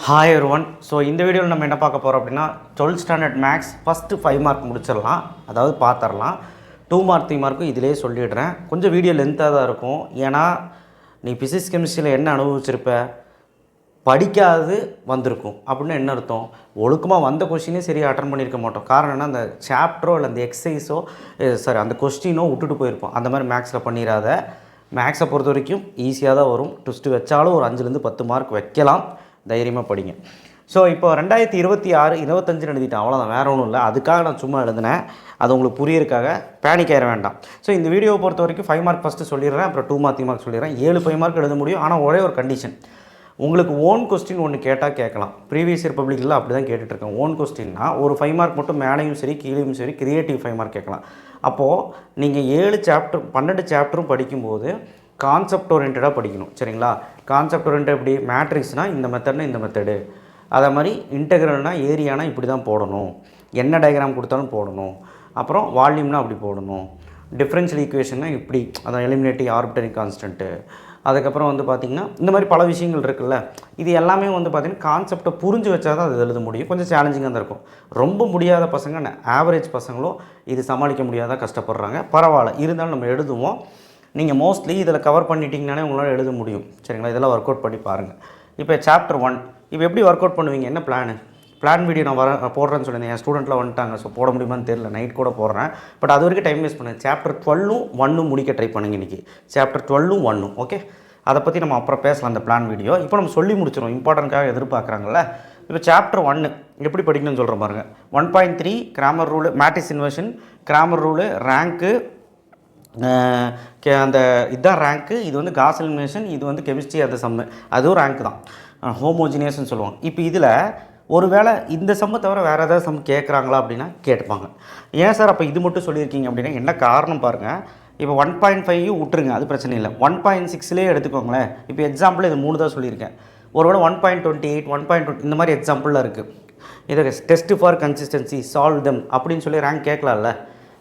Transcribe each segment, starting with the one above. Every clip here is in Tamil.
Hi everyone. ஸோ இந்த வீடியோவில் நம்ம என்ன பார்க்க போகிறோம் அப்படின்னா 12th standard maths first 5 mark முடிச்சிடலாம், அதாவது பார்த்துடலாம். 2 மார்க் 3 மார்க்கும் இதிலே சொல்லிடுறேன். கொஞ்சம் வீடியோ லென்த்தாக தான் இருக்கும். ஏன்னா நீ ஃபிசிக்ஸ் கெமிஸ்ட்ரியில் என்ன அனுபவிச்சிருப்ப, படிக்காது வந்திருக்கும் அப்படின்னு என்ன அர்த்தம்? ஒழுக்கமாக வந்த கொஸ்டினே சரியாக அட்டன் பண்ணியிருக்க மாட்டோம். காரணம் என்ன, அந்த சாப்டரோ இல்லை அந்த எக்ஸசைஸோ அந்த கொஸ்டினோ விட்டுட்டு போயிருப்போம். அந்த மாதிரி மேக்ஸில் பண்ணிடாத. மேக்ஸை பொறுத்த வரைக்கும் ஈஸியாக தான் வரும். ட்விஸ்ட்டு வச்சாலும் ஒரு 5லேருந்து 10 மார்க் வைக்கலாம். தைரியமாக படிங்க. ஸோ இப்போ 2026 25 எழுதிட்டேன், அவ்வளோதான், வேறு ஒன்றும் இல்லை. அதுக்காக நான் சும்மா எழுதினேன், அது உங்களுக்கு புரியறதுக்காக. பேனிக் ஆகிட வேண்டாம். ஸோ இந்த வீடியோவை பொறுத்த வரைக்கும் 5 மார்க் ஃபஸ்ட்டு சொல்லிடுறேன், அப்புறம் 2 மார்க் 3 மார்க் சொல்லிடுறேன். 7 5 மார்க் எழுத முடியும். ஆனால் ஒரே ஒரு கண்டிஷன், உங்களுக்கு ஓன் கொஸ்டின் ஒன்று கேட்டால் கேட்கலாம். ப்ரீவியஸ் இயர் பப்ளிக்கில் அப்படி தான் கேட்டுட்ருக்கேன். ஓன் கொஸ்டின்னா ஒரு 5 மார்க் மட்டும் மேலேயும் சரி கீழேயும் சரி கிரியேட்டிவ் 5 மார்க் கேட்கலாம். அப்போது நீங்கள் 7 சாப்டர் 12 சாப்டரும் படிக்கும்போது கான்செப்ட் ஓரியன்டாக படிக்கணும், சரிங்களா? கான்செப்ட் ஓரியன்ட் எப்படி, மேட்ரிக்ஸ்னால் இந்த மெத்தட்னா இந்த மெத்தடு, அதே மாதிரி இன்டெக்ரல்னால் ஏரியானா இப்படி தான் போடணும், என்ன டயக்ராம் கொடுத்தாலும் போடணும், அப்புறம் வால்யூம்னா அப்படி போடணும், டிஃப்ரென்ஷியல் ஈக்குவேஷன்னா இப்படி, அதான் எலிமினேட்டிங் ஆர்பிட்டரி கான்ஸ்டன்ட்டு, அதுக்கப்புறம் வந்து பார்த்திங்கன்னா இந்த மாதிரி பல விஷயங்கள் இருக்குல்ல. இது எல்லாமே வந்து பார்த்திங்கன்னா கான்செப்டை புரிஞ்சு வச்சா தான் அது எழுத முடியும். கொஞ்சம் சேலஞ்சிங்காக தான் இருக்கும். ரொம்ப முடியாத பசங்க, ஆவரேஜ் பசங்களும் இது சமாளிக்க முடியாத கஷ்டப்படுறாங்க. பரவாயில்ல, இருந்தாலும் நம்ம எழுதுவோம். நீங்கள் மோஸ்ட்லி இதில் கவர் பண்ணிட்டீங்கனாலே உங்களால் எழுத முடியும், சரிங்களா? இதெல்லாம் ஒர்க் அவுட் பண்ணி பாருங்கள். இப்போ சாப்டர் 1 இப்போ எப்படி ஒர்க் அவுட் பண்ணுவீங்க, என்ன பிளான் வீடியோ நான் போடுறேன்னு சொல்லியிருந்தேன். என் ஸ்டூடெண்ட்டில் வந்துட்டாங்க. ஸோ போட முடியுமான்னு தெரியல, நைட் கூட போடுறேன். பட் அது வரைக்கும் டைம் வேஸ்ட் பண்ணுங்கள். சாப்டர் 12 1 முடிக்க ட்ரை பண்ணுங்க இன்றைக்கி. Chapter 12 1, okay? அதை பற்றி நம்ம அப்புறம் பேசலாம், அந்த பிளான் வீடியோ. இப்போ நம்ம சொல்லி முடிச்சிடும், இம்பார்ட்டண்ட்டாக எதிர்பார்க்குறாங்கல்ல. இப்போ சாப்டர் 1 எப்படி படிக்கணும்னு சொல்கிறேன் பாருங்கள். 1.3 grammar rule, matrix inversion, grammar rule, rank, அந்த இதுதான் ரேங்க்கு. இது வந்து காஸ் எலிமினேஷன், இது வந்து கெமிஸ்ட்ரி அந்த சம்மு, அதுவும் ரேங்க் தான், ஹோமோஜினியஸ்ன்னு சொல்லுவாங்க. இப்போ இதில் ஒரு வேளை இந்த சம்மை தவிர வேறு ஏதாவது சம் கேட்குறாங்களா அப்படின்னா கேட்டுப்பாங்க. ஏன் சார் அப்போ இது மட்டும் சொல்லியிருக்கீங்க அப்படின்னா என்ன காரணம் பாருங்கள். இப்போ 1.5 விட்டுருங்க, அது பிரச்சனை இல்லை. 1.6லேயே எடுத்துக்கோங்களேன். இப்போ எக்ஸாம்பிள் இது 3 தான் சொல்லியிருக்கேன். ஒருவேளை 1.28 1.20 இந்த மாதிரி எக்ஸாம்பிளில் இருக்குது. இதை டெஸ்ட் ஃபார் கன்சிஸ்டன்சி சால்வ் தம் அப்படின்னு சொல்லி ரேங்க் கேட்கலாம்ல,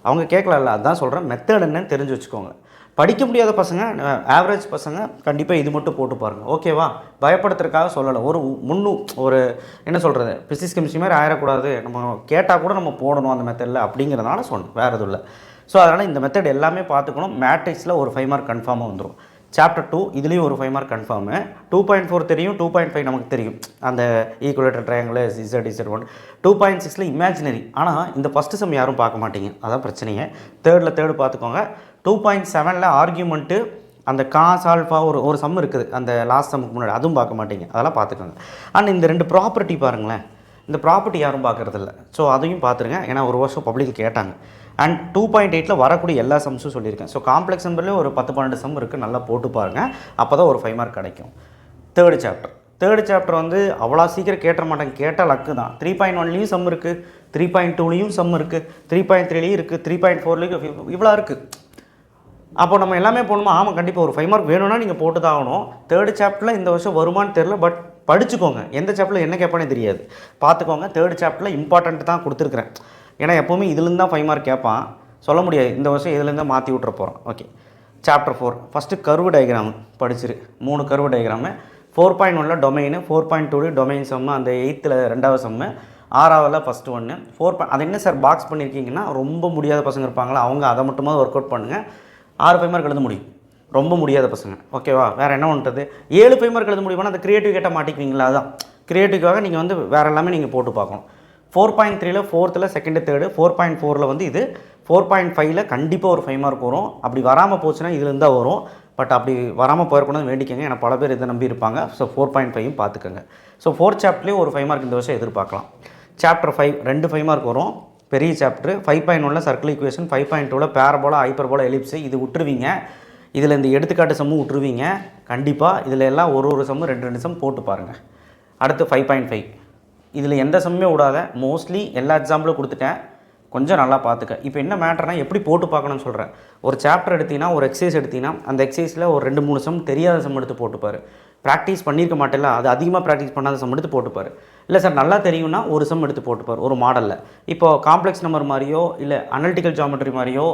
அவங்க கேட்கலாம்ல. அதுதான் சொல்கிறேன், மெத்தட் என்னன்னு தெரிஞ்சு வச்சுக்கோங்க. படிக்க முடியாத பசங்க, ஆவரேஜ் பசங்க கண்டிப்பாக இது மட்டும் போட்டு பாருங்கள், ஓகேவா? பயப்படுத்துறதுக்காக சொல்லலை. ஒரு என்ன சொல்கிறது, ஃபிசிக்ஸ் கெமிஸ்ட்ரி மாதிரி ஆயிடக்கூடாது, நம்ம கேட்டால் கூட நம்ம போடணும் அந்த மெத்தடில் அப்படிங்கிறதுனால சொன்னேன், வேறு எதுவும் இல்லை. ஸோ அதனால் இந்த மெத்தட் எல்லாமே பார்த்துக்கணும். மேட்ரிக்ஸில் ஒரு 5 மார்க் கன்ஃபார்மாக வந்துடும். சாப்டர் 2 இதுலேயும் ஒரு 5 மார்க் கன்ஃபார்மு. 2.4 தெரியும், 2.5 நமக்கு தெரியும், அந்த ஈக்குவலேட்டர் ட்ரையாங்கிள் Z1. 2.6ல் இமேஜினரி. ஆனால் இந்த ஃபஸ்ட்டு சம் யாரும் பார்க்க மாட்டீங்க, அதான் பிரச்சனையே. தேர்டு பார்த்துக்கோங்க. 2.7ல் ஆர்கியூமெண்ட்டு, அந்த காஸ் ஆல்ஃபா ஒரு சம் இருக்குது அந்த லாஸ்ட் சம்முக்கு முன்னாடி, அதுவும் பார்க்க மாட்டீங்க, அதெல்லாம் பார்த்துக்கோங்க. ஆனால் இந்த 2 ப்ராப்பர்ட்டி பாருங்களேன், இந்த ப்ராப்பர்ட்டி யாரும் பார்க்குறதில்ல. ஸோ அதையும் பார்த்துருங்க, ஏன்னா ஒரு வருஷம் பப்ளிக் கேட்டாங்க. அண்ட் 2.8ல் வரக்கூடிய எல்லா சம்ஸும் சொல்லியிருக்கேன். ஸோ காம்ப்ளெக்ஸ் நம்பர்லேயே ஒரு 10-12 சம் இருக்குது, நல்லா போட்டு பாருங்கள், அப்போ தான் ஒரு 5 மார்க் கிடைக்கும். தேர்டு சாப்டர் வந்து அவ்வளோ சீக்கிரம் கேட்ட மாட்டாங்க, கேட்டால் லக்கு தான். 3.1லேயும் சம் இருக்குது, 3.2லேயும் சம் இருக்குது, 3.3லேயும் இருக்குது, 3.4லேயும் இவ்வளோ இருக்குது. அப்போ நம்ம எல்லாமே போகணுமா? ஆமாம், கண்டிப்பாக ஒரு 5 மார்க் வேணும்னா நீங்கள் போட்டு தான் ஆகணும். தேர்டு சாப்டரில் இந்த வருஷம் வருமானு தெரில, பட் படிச்சுக்கோங்க. எந்த சாப்டரில் என்ன கேட்பானே தெரியாது, பார்த்துக்கோங்க. தேர்டு சாப்டரில் இம்பார்ட்டன்ட் தான் கொடுத்துருக்குறேன். ஏன்னா எப்போவுமே இதுலேருந்து தான் 5 மார்க் கேட்பான், சொல்ல முடியாது. இந்த வருஷம் இதுலேருந்து தான் மாற்றி விட்ற போகிறோம், okay? Chapter 4 first curve diagram படிச்சிரு. 3 கர்வு டயக்ராமு. 4.1ல் டொமைனு, 4.2 டொமைன் சம்மு, அந்த 8ல் 2வது சம்மு, 6வதுல ஃபஸ்ட்டு 1. அது என்ன சார் பாக்ஸ் பண்ணியிருக்கீங்கன்னா, ரொம்ப முடியாத பசங்க இருப்பாங்களா, அவங்க அதை மட்டுமாவது ஒர்க் அவுட் பண்ணுங்கள். 6 5 மார்க் எழுத முடியும், ரொம்ப முடியாத பசங்க, ஓகேவா? வேறு என்ன பண்ணுறது? 7 5 மார்க் எழுத முடியுமா? அந்த க்ரியேட்டிவ் கேட்டால் மாட்டிக்குவீங்களா? அதுதான் க்ரியேட்டிவ்காக நீங்கள் வந்து வேறு எல்லாமே நீங்கள் போட்டு பார்க்கணும். 4.3ல் 4th 2nd 3rd, 4.4ல் வந்து இது, 4.5ல் கண்டிப்பாக ஒரு 5 மார்க் வரும். அப்படி வராமல் போச்சுன்னா இதுலேருந்து தான் வரும். பட் அப்படி வராமல் போயிடக்கூடாது வேண்டிக்கங்க, ஏன்னா பல பேர் இதை நம்பி இருப்பாங்க. ஸோ 4.5யும் பார்த்துக்கோங்க. ஸோ 4th சாப்டர்லேயே ஒரு 5 மார்க் இந்த வருஷம் எதிர்பார்க்கலாம். சாப்டர் 5 2 5 மார்க் வரும், பெரிய சாப்டர். 5.1ல் சர்க்கிள் ஈக்குவேஷன், 5.2ல் பேரபோலா ஹைப்பர்போலா எலிப்ஸு, இது விட்டுருவீங்க. இதில் இந்த எடுத்துக்காட்டு சம்மும் விட்டுருவீங்க கண்டிப்பாக. இதில் எல்லாம் ஒரு சம்மு 2 சம் போட்டு பாருங்கள். அடுத்து 5.5 இதில் எந்த சம்மே விடாத, மோஸ்ட்லி எல்லா எக்ஸாம்பிளும் கொடுத்துட்டேன், கொஞ்சம் நல்லா பார்த்துக்க. இப்போ என்ன மேட்டர்னா எப்படி போட்டு பார்க்கணும்னு சொல்கிறேன். ஒரு சாப்டர் எடுத்தீங்கன்னா, ஒரு எக்ஸசைஸ் எடுத்தீங்கன்னா, அந்த எக்ஸசைஸில் ஒரு 2-3 சம் தெரியாத சம் எடுத்து போட்டுப்பார். ப்ராக்டிஸ் பண்ணியிருக்க மாட்டேல, அது அதிகமாக ப்ராக்டிஸ் பண்ணாத சம் எடுத்து போட்டுப்பார். இல்லை சார் நல்லா தெரியும்னா ஒரு சம் எடுத்து போட்டுப்பார் ஒரு மாடலில். இப்போது காம்ப்ளெக்ஸ் நம்பர் மாதிரியோ, இல்லை அனலிட்டிக்கல் ஜாமெட்ரி மாதிரியோ,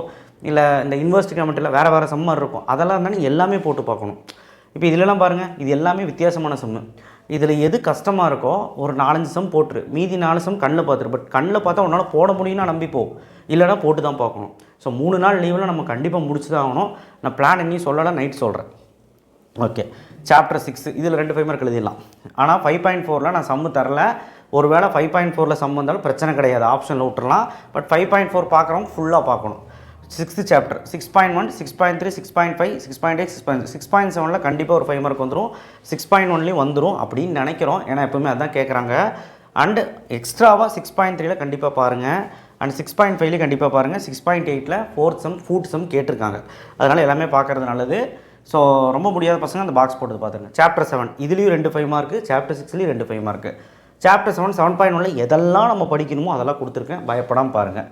இல்லை இந்த இன்வெர்ஸ் ஜாமெட்ரியில் வேறு சம் மாதிரி இருக்கும், அதெல்லாம் இருந்தாலும் எல்லாமே போட்டு பார்க்கணும். இப்போ இதிலலாம் பாருங்கள், இது எல்லாமே வித்தியாசமான சம்மு. இதில் எது கஷ்டமாக இருக்கோ ஒரு 4-5 சம் போட்டுரு, மீதி 4 சம் கண்ணில் பார்த்துரு. பட் கண்ணில் பார்த்தா உன்னால் போட முடியும்னா நம்பிப்போ, இல்லைனா போட்டு தான் பார்க்கணும். ஸோ 3 நாள் லீவில் நம்ம கண்டிப்பாக முடிச்சு தான் ஆகணும். நான் பிளான் இன்னும் சொல்லலை, நைட் சொல்கிறேன். ஓகே, சாப்டர் 6 இதில் 2 5 மார்க் எழுதிடலாம். ஆனால் 5.4ல் நான் சம்மு தரல. ஒரு வேளை 5.4ல் சம் வந்தாலும் பிரச்சனை கிடையாது, ஆப்ஷனில் விட்டுறலாம். பட் 5.4 பார்க்குறவங்க ஃபுல்லாக பார்க்கணும். 6th சாப்டர் 6.1 6.3 6.5 6.8 6.6 6.7ல் கண்டிப்பாக ஒரு 5 மார்க் வந்துடும். 6.1லேயும் வந்துடும் அப்படின்னு நினைக்கிறோம், ஏன்னா எப்போவுமே அதான் கேட்குறாங்க. அண்டு எக்ஸ்ட்ராவாக 6.3ல் கண்டிப்பாக பாருங்கள். அண்ட் 6.5லேயும் கண்டிப்பாக பாருங்கள். 6.8ல் ஃபோர்த் சம் ஃபுட் சம் கேட்டிருக்காங்க, அதனால் எல்லாமே பார்க்குறது நல்லது. ஸோ ரொம்ப முடியாத பசங்க அந்த பாக்ஸ் போட்டு பார்த்துருங்க. சாப்டர் 7 இதுலேயும் 2 5 மார்க்கு, சாப்டர் 6லேயும் 2 5 மார்க்கு. சாப்டர் 7 7.1ல் எதெல்லாம் நம்ம படிக்கணுமோ அதெல்லாம் கொடுத்துருக்கேன், பயப்படாமல் பாருங்கள்.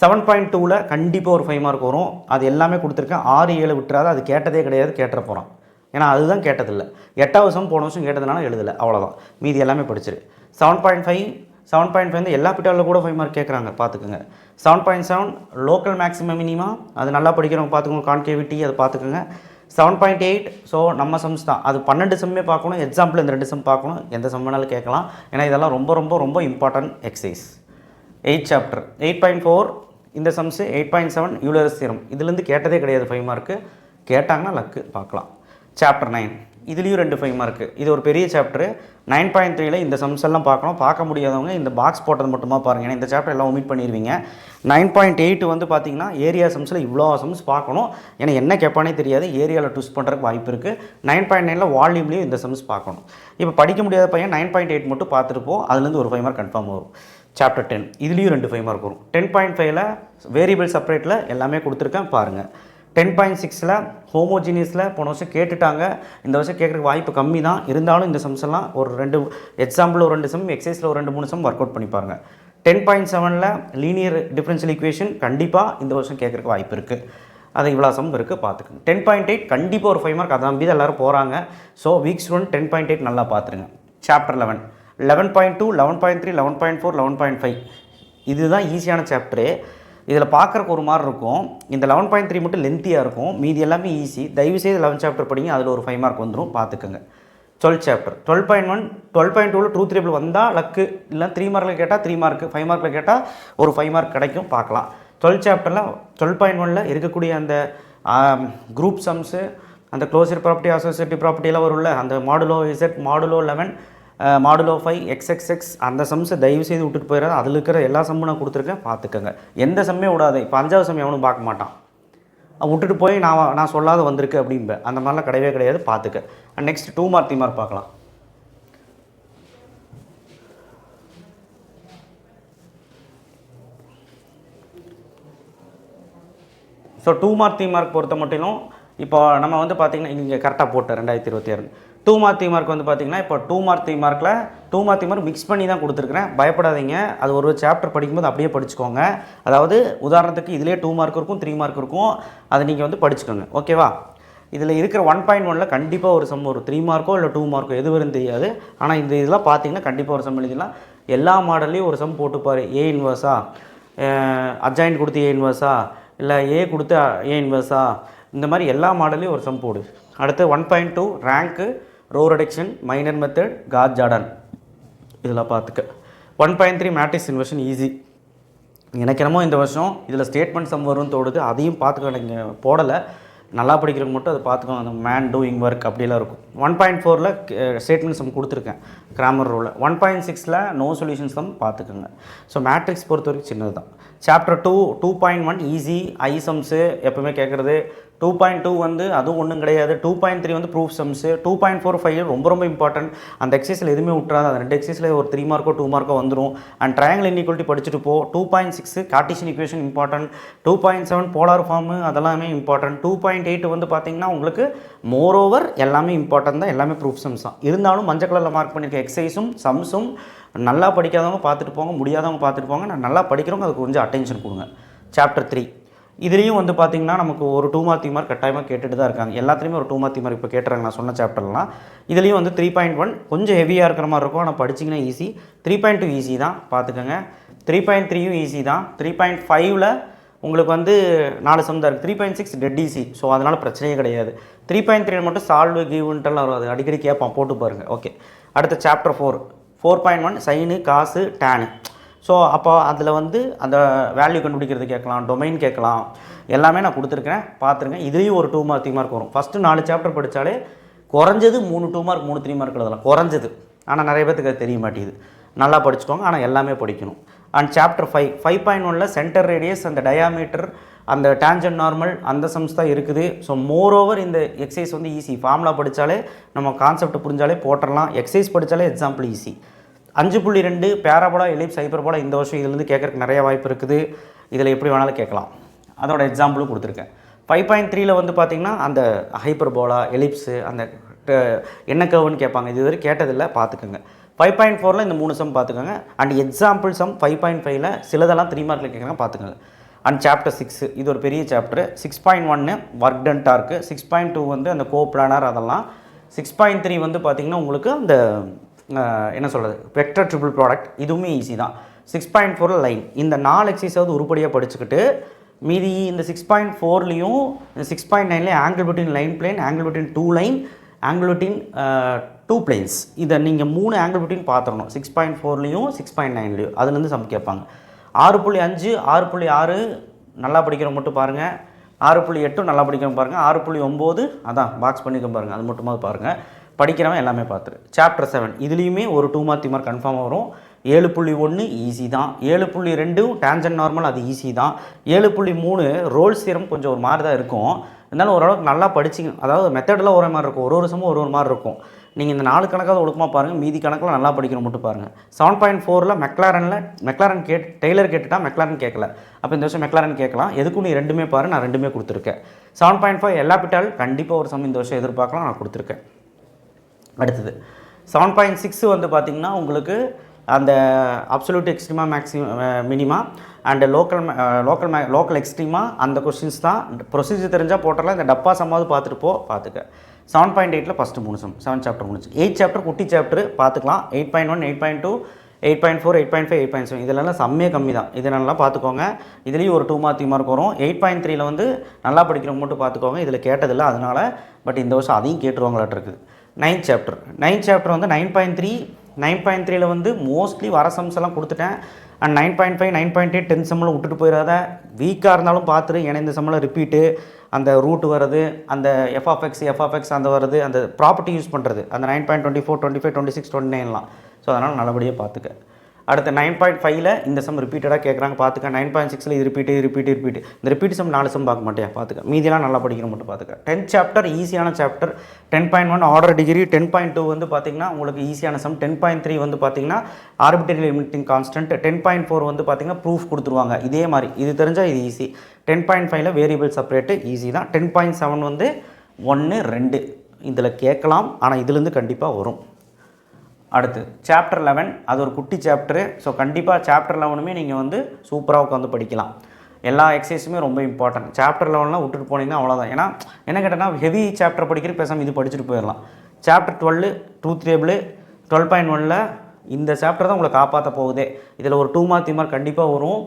7.2ல் கண்டிப்பாக ஒரு 5 மார்க் வரும், அது எல்லாமே கொடுத்துருக்கேன். 6 7 விட்டுறாது, அது கேட்டதே கிடையாது, கேட்டுற போகிறான். ஏன்னா அதுதான் கேட்டதில்லை. 8வது சம் போன வருஷம் கேட்டதுனால எழுதலை, அவ்வளோதான். மீதி எல்லாமே படிச்சிரு. 7.5 வந்து எல்லா பிட்டாவில் கூட 5 மார்க் கேட்குறாங்க, பார்த்துக்குங்க. 7.7 லோக்கல் மேக்ஸிமம் மினிமா, அது நல்லா படிக்கிறவங்க பார்த்துக்கோங்க. கான்கேவிட்டி அதை பார்த்துக்குங்க. 7.8 ஸோ நம்ம சம்ஸ் தான், அது 12 சம்மே பார்க்கணும். எக்ஸாம்பிள் இந்த 2 சம் பார்க்கணும், எந்த சம் வேணாலும் கேட்கலாம். ஏன்னா இதெல்லாம் ரொம்ப ரொம்ப ரொம்ப இம்பார்ட்டன்ட் எக்ஸசைஸ். 8th சாப்டர் 8.4 இந்த சம்ஸு. 8.7 யூலர்ஸ் தியரம், இதுலேருந்து கேட்டதே கிடையாது 5 மார்க்கு, கேட்டாங்கன்னா லக்கு பார்க்கலாம். சாப்டர் 9 இதுலேயும் 2 5 மார்க்கு, இது ஒரு பெரிய சாப்டரு. 9.3ல் இந்த சம்ஸ் எல்லாம் பார்க்கணும். பார்க்க முடியாதவங்க இந்த பாக்ஸ் போட்டது மட்டுமா பாருங்கள், ஏன்னா இந்த சாப்டர் எல்லாம் ஒமிட் பண்ணிடுவீங்க. 9.8 வந்து பார்த்தீங்கன்னா ஏரியா சம்ஸில் இவ்வளோ சம்ஸ் பார்க்கணும், ஏன்னா என்ன கேட்பானே தெரியாது, ஏரியாவில் ட்விஸ்ட் பண்ணுறதுக்கு வாய்ப்பு இருக்குது. 9.9ல் வால்யூம்லேயும் இந்த சம்ஸ் பார்க்கணும். இப்போ படிக்க முடியாத பையன் 9.8 மட்டும் பார்த்துருப்போம், அதுலேருந்து ஒரு 5 மார்க் கன்ஃபார்ம் வரும். சாப்டர் 10 இதுலேயும் 2 5 மார்க் வரும். 10.5ல் வேரியபிள் செப்பரேட்டில் எல்லாமே கொடுத்துருக்கேன் பாருங்கள். 10.6ல் ஹோமோஜீனியஸில் போன வருஷம் கேட்டுட்டாங்க, இந்த வருஷம் கேட்குறதுக்கு வாய்ப்பு கம்மி தான். இருந்தாலும் இந்த சம்ஸ் எல்லாம் ஒரு 2 எக்ஸாம்பிள் ஒரு 2 சம், எக்ஸசைஸில் ஒரு 2 3 சம் ஒர்க் அவுட் பண்ணி பாருங்கள். 10.7ல் லீனியர் டிஃபரன்ஷியல் ஈக்குவேஷன் கண்டிப்பாக இந்த வருஷம் கேட்குறதுக்கு வாய்ப்பு இருக்குது, அது இவ்வளோ சம் இருக்குது பார்த்துக்குங்க. 10.8 கண்டிப்பாக ஒரு 5 மார்க், அதை நம்பி தான் எல்லோரும் போகிறாங்க. ஸோ வீக் ஸ்டூடெண்ட் 10.8 நல்லா பார்த்துருங்க. சாப்டர் 11 11.2 11.3 11.4 11.5 இதுதான் ஈஸியான சாப்டரு. இதில் பார்க்குறக்கு ஒரு மாதிரி இருக்கும், இந்த 11.3 மட்டும் லென்த்தியாக இருக்கும், மீதி எல்லாமே ஈஸி. தயவுசெய்து 11 சாப்டர் படிங்க, அதில் ஒரு 5 மார்க் வந்துடும், பார்த்துக்கோங்க. 12th சாப்டர் 12.1 12.2ல் ட்ரூத் டேபிள் வந்தால் லக்கு, இல்லை 3 மார்க்கில் கேட்டால் 3 மார்க்கு, 5 மார்க்கில் கேட்டால் ஒரு 5 மார்க் கிடைக்கும், பார்க்கலாம். 12th சாப்டரில் 12.1ல் இருக்கக்கூடிய அந்த குரூப் சம்ஸு, அந்த க்ளோசர் ப்ராப்பர்ட்டி அசோசியேட்டிவ் ப்ராப்பர்ட்டியெல்லாம் வரும்ல, அந்த modulo Z modulo 11 modulo 5 XXX அந்த சம்ஸை தயவு செய்து விட்டுட்டு போயிடாது. அதில் இருக்கிற எல்லா சம்மும் நான் கொடுத்துருக்கேன், பார்த்துக்கோங்க. எந்த சம்மே விடாது. இப்போ 5வது சம் எவனும் பார்க்க மாட்டான், விட்டுட்டு போய் நான் சொல்லாத வந்திருக்கு அப்படின்பேன், அந்த மாதிரிலாம் கிடையவே கிடையாது, பார்த்துக்க. நெக்ஸ்ட் 2 மார்க் 3 மார்க் பார்க்கலாம். ஸோ 2 மார்க் 3 மார்க் பொறுத்த மட்டிலும் இப்போ நம்ம வந்து பார்த்திங்கன்னா இங்கே கரெக்டாக போட்டேன் 2026. 2 மார்க் 3 மார்க் வந்து பார்த்திங்கன்னா இப்போ 2 மார்க் 3 மார்க்கில் 2 மார்க் 3 மார்க் மிக்ஸ் பண்ணி தான் கொடுத்துருக்குறேன், பயப்படாதீங்க. அது ஒரு சாப்டர் படிக்கும்போது அப்படியே படிச்சுக்கோங்க. அதாவது உதாரணத்துக்கு இதிலே 2 மார்க் இருக்கும் 3 மார்க் இருக்கும், அதை நீங்கள் வந்து படிச்சுக்கோங்க, ஓகேவா. இதில் இருக்கிற 1.1ல் கண்டிப்பாக ஒரு சம் ஒரு 3 மார்க்கோ இல்லை 2 மார்க்கோ எது வரும்னு தெரியாது. ஆனால் இந்த இதெல்லாம் பார்த்தீங்கன்னா கண்டிப்பாக ஒரு சம் எழுதிடலாம். எல்லா மாடல்லையும் ஒரு சம் போட்டுப்பார். ஏ இன்வர்ஸா, அட்ஜாயின்ட் கொடுத்து ஏ இன்வர்ஸா, இல்லை ஏ கொடுத்து ஏ இன்வர்ஸா, இந்த மாதிரி எல்லா மாடல்லையும் ஒரு சம் போடு. அடுத்து 1.2 ரேங்க்கு, row reduction, minor method, Gauss Jordan, இதெல்லாம் பார்த்துக்க. 1.3 மேட்ரிக்ஸ் இன்வர்ஷன் ஈஸி. எனக்கு என்னமோ இந்த வருஷம் இதில் ஸ்டேட்மெண்ட் சம் வரும்னு தோடுது, அதையும் பார்த்துக்க. நீங்கள் போடலை, நல்லா படிக்கிறவங்க மட்டும் அதை பார்த்துக்கோங்க. அந்த மேன் டூயிங் ஒர்க் அப்படிலாம் இருக்கும். 1.4ல் ஸ்டேட்மெண்ட் சம் கொடுத்துருக்கேன், கிராமர் ரூலில். 1.6ல் நோ சொல்யூஷன் சம் பார்த்துக்கோங்க. ஸோ மேட்ரிக்ஸ் பொறுத்த வரைக்கும் சின்னது தான். சாப்டர் 2 2.1 ஈஸி, ஐ சம்ஸு எப்போவுமே கேட்குறது. 2.2 வந்து அதுவும் ஒன்றும் கிடையாது. 2.3 வந்து ப்ரூஃப் சம்ஸு. 2.45 ரொம்ப ரொம்ப இம்பார்ட்டன்ட். அந்த எக்ஸசைஸில் எதுவுமே விட்றாது, அந்த 2 எக்ஸசைஸில் ஒரு 3 மார்க்கோ 2 மார்க்கோ வந்துடும். அண்ட் ட்ரையாங்கிள் இன்இக்வாலிட்டி படிச்சுட்டு போ. 2.6 Cartesian equation important. 2.7 polar form அதெல்லாமே இம்பார்ட்டன்ட். 2.8 வந்து பார்த்திங்கன்னா உங்களுக்கு மோரோவர் எல்லாமே இம்பார்ட்டன்ட் தான், எல்லாமே ப்ரூஃப் சம்ஸ் தான். இருந்தாலும் மஞ்சள் கலரில் மார்க் பண்ணியிருக்க எக்ஸசைஸும் சம்ஸும் நல்லா படிக்காதவங்க பார்த்துட்டு போங்க, முடியாதவங்க பார்த்துட்டு போங்க. நான் நல்லா படிக்கிறவங்க அதுக்கு கொஞ்சம் அட்டென்ஷன் கொடுங்க. சாப்டர் 3 இதுலேயும் வந்து பார்த்திங்கன்னா நமக்கு ஒரு 2 மார்க் 3 மார்க் கட்டாயமாக கேட்டுட்டு தான் இருக்காங்க. எல்லாத்துலேயுமே ஒரு 2 மார்க் 3 மார்க் இப்போ கேட்டுறாங்க நான் சொன்ன சாப்டர்லாம். இதுலேயும் வந்து 3.1 கொஞ்சம் ஹெவியாக இருக்கிற மாதிரி இருக்கும், ஆனால் படிச்சிங்கன்னா ஈஸி. 3.2 ஈஸி தான், பார்த்துக்கோங்க. 3.3யும் ஈஸி தான். 3.5ல் உங்களுக்கு வந்து 4 சம் தான் இருக்குது. 3.6 டெட் ஈஸி, ஸோ அதனால் பிரச்சனையே கிடையாது. 3.3 மட்டும் சால்வ் கிவ்ன்ட்டெல்லாம் வரும், அது அடிக்கடி கேட்பான், போட்டு பாருங்கள். ஓகே, அடுத்த சாப்டர் 4.1 சைனு காசு டேனு. ஸோ அப்போ அதில் வந்து அந்த வேல்யூ கண்டுபிடிக்கிறது கேட்கலாம், டொமைன் கேட்கலாம், எல்லாமே நான் கொடுத்துருக்கேன், பார்த்துருங்க. இதுலேயும் ஒரு 2 மார்க் 3 மார்க் வரும். ஃபஸ்ட்டு 4 சாப்டர் படித்தாலே குறைஞ்சது 3 2 மார்க் 3 3 மார்க் எழுதலாம், குறைஞ்சது. ஆனால் நிறைய பேருக்கு அது தெரிய மாட்டேங்குது. நல்லா படிச்சுக்கோங்க, ஆனால் எல்லாமே படிக்கணும். அண்ட் சாப்டர் 5.1ல் சென்டர் ரேடியஸ், அந்த டயாமீட்டர், அந்த டேஞ்சன்ட் நார்மல், அந்த சம்ஸ் தான் இருக்குது. ஸோ மோரோவர் இந்த எக்ஸசைஸ் வந்து ஈஸி. ஃபார்முலா படித்தாலே நம்ம கான்செப்ட் புரிஞ்சாலே போட்டுடலாம். எக்ஸசைஸ் படித்தாலே example easy. 5.2 parabola, ellipse, hyperbola இந்த வருஷம் இதுலேருந்து கேட்கறதுக்கு நிறைய வாய்ப்பு இருக்குது. இதில் எப்படி வேணாலும் கேட்கலாம். அதோட எக்ஸாம்பிளும் கொடுத்துருக்கேன். 5.3ல் வந்து பார்த்திங்கன்னா அந்த ஹைப்பர்போலா, எலிப்ஸு, அந்த என்ன கர்வுன்னு கேட்பாங்க. இது வரை கேட்டதில்லை, பார்த்துக்கோங்க. 5.4ல் இந்த 3 சம் பார்த்துக்கோங்க. அண்ட் எக்ஸாம்பிள் சம் 5.5ல் சிலதெல்லாம் 3 மார்க்கில் கேட்குறாங்க, பார்த்துக்கோங்க. அண்ட் சாப்டர் 6 இது ஒரு பெரிய சாப்டர். 6.1 ஒர்க் டன் டார்க்கு, 6.2 வந்து அந்த கோ பிளானர் அதெல்லாம், 6.3 வந்து பார்த்திங்கன்னா உங்களுக்கு அந்த என்ன சொல்கிறது வெக்டர் ட்ரிபிள் ப்ராடக்ட், இதுவுமே ஈஸி தான். 6.4 லைன். இந்த 4 எக்ஸசைஸாவது உருப்படியாக படிச்சுக்கிட்டு மீதி இந்த 6.4லையும் இந்த 6.9லேயும் angle between line plane, angle between 2 line, angle between 2 planes, இதை நீங்கள் 3 ஆங்கிள் பிட்வீன் பார்த்துடணும். 6.4லையும் 6.9லையும் அதுலேருந்து சம் கேட்பாங்க. 6.5 6.6 நல்லா படிக்கிறவங்க மட்டும் பாருங்கள். 6.8 நல்லா படிக்கிறவங்க பாருங்கள். 6.9 அதான் பாக்ஸ் பண்ணிக்க பாருங்கள், அது மட்டுமாவது பாருங்கள். படிக்கிறவன் எல்லாமே பார்த்துரு. சாப்டர் 7 இதுலேயுமே ஒரு 2 மார்க் 3 மார்க் கன்ஃபார்மாக வரும். 7.1 ஈஸி தான். 7.2 டேஞ்சன்ட் நார்மல், அது ஈஸி தான். 7.3 ரோல்ஸ் தியரம் கொஞ்சம் ஒரு மாதிரி தான் இருக்கும். இருந்தாலும் ஓரளவுக்கு நல்லா படிச்சிங்க. அதாவது மெத்தடெலாம் ஒரே மாதிரி இருக்கும், ஒரு சமம் ஒரு மாதிரி இருக்கும். நீங்கள் இந்த 4 கணக்காவது ஒழுக்கமாக பாருங்கள், மீதி கணக்கில் நல்லா படிக்கணும் மட்டும் பாருங்கள். 7.4ல் மெக்லாரன் டெய்லர் கேட்டுட்டா மெக்லாரன் கேட்கல. அப்போ இந்த வருஷம் மெக்லாரன் கேட்கலாம். எதுக்கும் நீ ரெண்டுமே பாரு, நான் ரெண்டுமே கொடுத்துருக்கேன். 7.5 எலாபிட்டால் கண்டிப்பாக ஒரு சம் இந்த வருஷம் எதிர்பார்க்கலாம், நான் கொடுத்துருக்கேன். அடுத்தது 7.6 வந்து பார்த்திங்கன்னா உங்களுக்கு அந்த absolute extrema, minima and local extrema, அந்த கொஸ்டின்ஸ் தான். ப்ரொசீஜர் தெரிஞ்சால் போட்டலாம். இந்த டப்பா சம்மாவது பார்த்துட்டு பார்த்துக்க. 7.8ல் ஃபஸ்ட்டு 3 சம், 7 சாப்டர் முடிச்சு. 8 சாப்டர் குட்டி சாப்டர் பார்த்துக்கலாம். 8.1 8.2 8.4 8.5 8.7 இதெல்லாம் செம்மே கம்மி தான். இது நல்லா பார்த்துக்கோங்க. இதுலேயும் ஒரு 2 மார்க் 3 மார்க் வரும். 8.3ல் வந்து நல்லா படிக்கிறவங்க மட்டும் பார்த்துக்கோங்க. இதில் கேட்டதில்லை அதனால், பட் இந்த வருஷம் அதையும் கேட்டுருவாங்களாட்டு இருக்குது. 9th சாப்டர் வந்து 9.3ல் வந்து மோஸ்ட்லி வர சம்ஸ் எல்லாம் கொடுத்துட்டேன். அண்ட் 9.5 9.8 10 சம்மில் விட்டுட்டு போயிடாத. வீக்காக இருந்தாலும் பார்த்துரு. ஏன்னா இந்த சம்மில் ரிப்பீட்டு, அந்த ரூட் வருது, அந்த எஃப்எக்ஸ் அந்த வருது, அந்த ப்ராப்பர்ட்டி யூஸ் பண்ணுறது, அந்த 9.24 25 26 29லாம். ஸோ அதனால் நல்லபடியாக பார்த்துக்க. அடுத்த 9.5ல் இந்த சம் ரிப்பீட்டடாக கேட்குறாங்க, பார்த்துக்க. 9.6ல் இது ரிப்பீட்டு. இந்த ரிப்பீட் சம் 4 சம் பார்க்க மாட்டேன், பார்த்துக்க. மீதியெல்லாம் நல்லா படிக்கணும் மட்டும் பார்த்துக்க. 10th சாப்டர் ஈஸியான சாப்டர். 10.1 order degree. 10.2 வந்து பார்த்திங்கன்னா உங்களுக்கு ஈஸியான சம். 10.3 வந்து பார்த்திங்கன்னா ஆர்பிட்டரி லிமிட்டிங் கான்ஸ்டன்ட். 10.4 வந்து பார்த்திங்கன்னா ப்ரூஃப் கொடுத்துருவாங்க. இதே மாதிரி இது தெரிஞ்சால் இது ஈஸி. 10.5ல் வேரியபிள் செப்பரேட்டு ஈஸி தான். 10.7 வந்து 1 2 இதில் கேட்கலாம், ஆனால் இதுலேருந்து கண்டிப்பாக வரும். அடுத்து சாப்டர் 11 அது ஒரு குட்டி சாப்டரு. ஸோ கண்டிப்பாக சாப்டர் 11மே நீங்கள் வந்து சூப்பராக உட்காந்து படிக்கலாம். எல்லா எக்ஸசைஸுமே ரொம்ப இம்பார்ட்டன்ட். சாப்டர் 11லாம் விட்டுட்டு போனீங்கன்னா அவ்வளோதான். ஏன்னா என்ன கேட்டேன்னா ஹெவி சாப்டர் படிக்கிற பேசாமல் இது படிச்சுட்டு போயிடலாம். சாப்டர் 12 ட்ரூத் டேபிள் 12.1ல் இந்த சாப்டர் தான் உங்களை காப்பாற்ற போகுதே. இதில் ஒரு 2 மார்க் 3 மார்க் கண்டிப்பாக வரும்.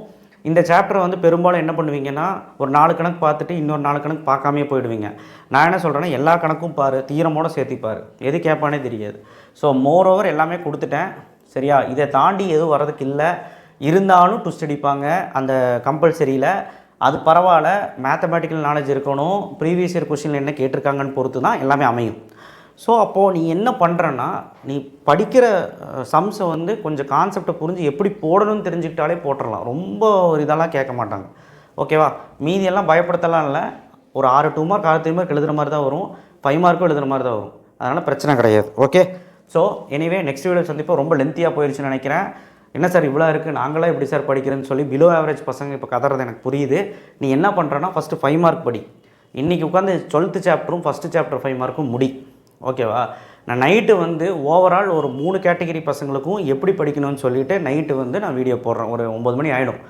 இந்த சாப்டர் வந்து பெரும்பாலும் என்ன பண்ணுவீங்கன்னா ஒரு 4 கணக்கு பார்த்துட்டு இன்னொரு 4 கணக்கு பார்க்காமே போயிடுவீங்க. நான் என்ன சொல்கிறேன்னா எல்லா கணக்கும் பாரு, தீரமோடு சேர்த்திப்பார், எது கேட்பானே தெரியாது. ஸோ மோரோவர் எல்லாமே கொடுத்துட்டேன், சரியா? இதை தாண்டி எதுவும் வர்றதுக்கு இல்லை. இருந்தாலும் ட்விஸ்ட் அடிப்பாங்க அந்த கம்பல்சரியில். அது பரவாயில்ல, மேத்தமேட்டிக்கல் நாலேஜ் இருக்கணும். ப்ரீவியஸ் இயர் கொஸ்டினில் என்ன கேட்டிருக்காங்கன்னு பொறுத்து தான் எல்லாமே அமையும். ஸோ அப்போது நீ என்ன பண்ணுறன்னா, நீ படிக்கிற சம்ஸை வந்து கொஞ்சம் கான்செப்டை புரிஞ்சு எப்படி போடணும்னு தெரிஞ்சுக்கிட்டாலே போட்டுடலாம். ரொம்ப ஒரு இதெல்லாம் கேட்க மாட்டாங்க, ஓகேவா? மீதியெல்லாம் பயப்படுத்தலாம் இல்லை. ஒரு 6 2 மார்க் 6 3 மார்க் எழுதுகிற மாதிரி தான் வரும், 5 மார்க்கும் எழுதுகிற மாதிரி தான் வரும். அதனால் பிரச்சனை கிடையாது, okay? So anyway next video சந்திப்போம். ரொம்ப லென்த்தியாக போயிடுச்சுன்னு நினைக்கிறேன். என்ன சார் இவ்வளோ இருக்குது, நாங்களாம் எப்படி சார் படிக்கிறேன்னு சொல்லி பிலோ ஆவரேஜ் பசங்க இப்போ கதறது எனக்கு புரியுது. நீ என்ன பண்ணுறன்னா ஃபஸ்ட்டு 5 மார்க் படி. இன்றைக்கி உட்காந்து 12th சாப்டரும் ஃபஸ்ட்டு சாப்டர் 5 மார்க்கும் முடி, ஓகேவா? நான் நைட்டு வந்து ஓவரால் ஒரு 3 கேட்டகிரி பசங்களுக்கும் எப்படி படிக்கணும்னு சொல்லிவிட்டு நைட்டு வந்து நான் வீடியோ போடுறேன். ஒரு 9 மணி ஆகிடும்.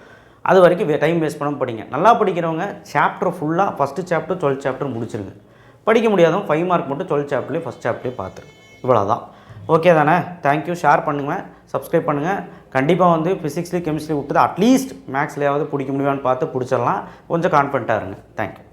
அது வரைக்கும் டைம் வேஸ்ட் பண்ணாமல் படிங்க. நல்லா படிக்கிறவங்க சாப்டர் ஃபுல்லாக ஃபஸ்ட்டு சாப்டர் 12th சாப்டர் முடிச்சிருங்க. படிக்க முடியாதவங்க 5 மார்க் மட்டும் 12th சாப்டர்லேயும் ஃபஸ்ட் சாப்டர்லேயும் பார்த்துரு. இவ்வளோதான், ஓகே தானே? தேங்க்யூ. ஷேர் பண்ணுங்கள், சப்ஸ்கிரைப் பண்ணுங்கள். கண்டிப்பாக வந்து ஃபிசிக்ஸ்லேயும் கெமிஸ்ட்ரி விட்டுது அட்லீஸ்ட் மேக்ஸ்லேயாவது பிடிக்க முடியுமான்னு பார்த்து பிடிச்சிடலாம். கொஞ்சம் கான்ஃபிடண்ட்டாக இருங்க. தேங்க்யூ.